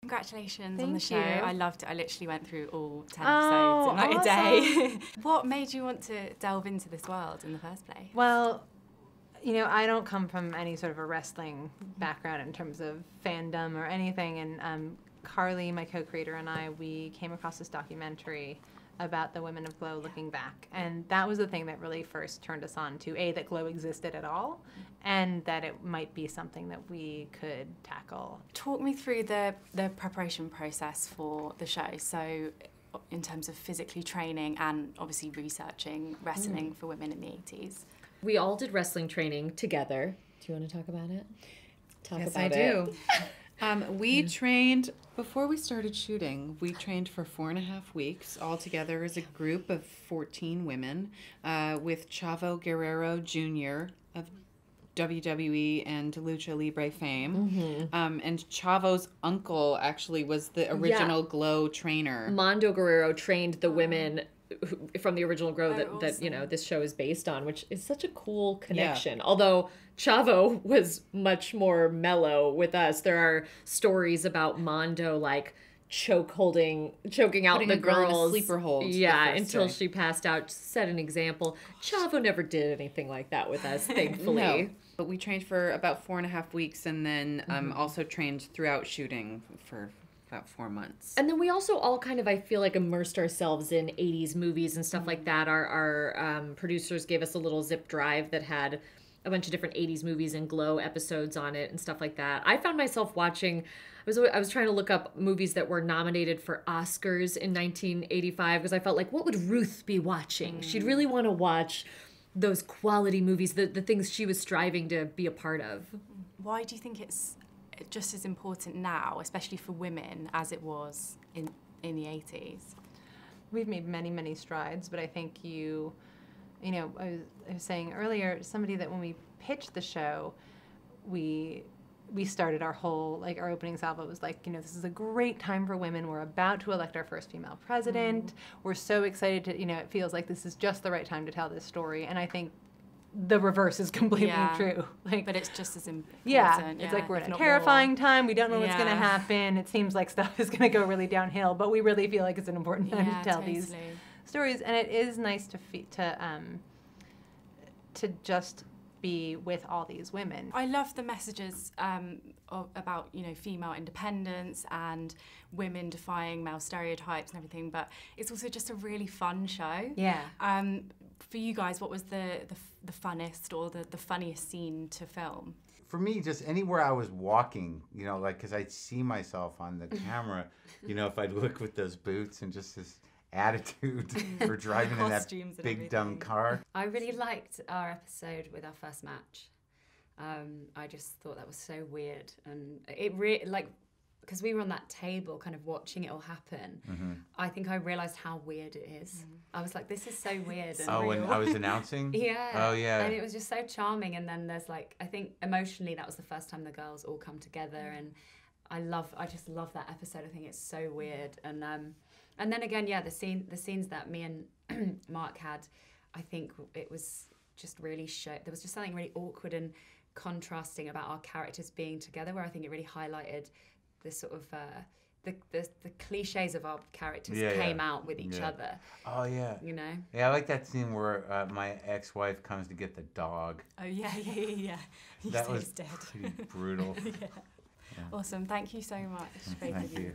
Congratulations on Thank the show. you. I loved it. I literally went through all 10 Oh, episodes in like a awesome. day. What made you want to delve into this world in the first place? Well, you know, I don't come from any sort of a wrestling background in terms of fandom or anything. And Carly, my co-creator, and I, we came across this documentary about the women of G.l.o.w. looking back. And that was the thing that really first turned us on to, A, that G.l.o.w. existed at all, and that it might be something that we could tackle. Talk me through the preparation process for the show. So in terms of physically training and obviously researching wrestling for women in the 80s. We all did wrestling training together. Do you want to talk about it? Yes, I do. We trained, before we started shooting, we trained for 4.5 weeks all together as a group of 14 women with Chavo Guerrero Jr. of WWE and Lucha Libre fame. And Chavo's uncle actually was the original G.l.o.w. trainer. Mondo Guerrero trained the women from the original G.l.o.w. that you know, awesome. this show is based on, which is such a cool connection. Although Chavo was much more mellow with us. There are stories about Mondo like choking out Putting the a girl in a girls. sleeper hold the Yeah, first until day. she passed out. Set an example. Chavo never did anything like that with us, thankfully. No, but we trained for about 4.5 weeks and then also trained throughout shooting for about 4 months. And then we also all kind of, I feel like, immersed ourselves in 80s movies and stuff like that. Our producers gave us a little zip drive that had a bunch of different 80s movies and G.l.o.w. episodes on it and stuff like that. I found myself watching, I was trying to look up movies that were nominated for Oscars in 1985 because I felt like, what would Ruth be watching? She'd really want to watch those quality movies, the things she was striving to be a part of. Why do you think it's just as important now, especially for women, as it was in the 80s? We've made many, many strides, but I think you know, I was saying earlier, somebody that when we pitched the show, we started our whole, like, our opening salvo was like, you know, this is a great time for women. We're about to elect our first female president. We're so excited to, you know, it feels like this is just the right time to tell this story. And I think the reverse is completely true. Like, but it's just as important. yeah, it's like we're in a terrifying time. We don't know what's going to happen. It seems like stuff is going to go really downhill, but we really feel like it's an important time to tell these stories. And it is nice to just be with all these women. I love the messages about, you know, female independence and women defying male stereotypes and everything, but it's also just a really fun show. Yeah. For you guys, what was the funnest or the funniest scene to film? For me, just anywhere I was walking, you know, like, because I'd see myself on the camera, you know, if I'd look with those boots and just this attitude or driving in that big dumb car. I really liked our episode with our first match. I just thought that was so weird, and it really, like, because we were on that table kind of watching it all happen, I think I realised how weird it is. I was like, this is so weird. And when I was announcing? Yeah. Oh, yeah. And it was just so charming. And then there's like, I think emotionally that was the first time the girls all come together. And I just love that episode. I think it's so weird. And then again, yeah, the scenes that me and Marc had, I think it was just really there was just something really awkward and contrasting about our characters being together, where I think it really highlighted the sort of the cliches of our characters came out with each other. Oh yeah. You know. Yeah, I like that scene where my ex-wife comes to get the dog. Oh yeah. That was pretty brutal. Awesome. Thank you so much. Thank you.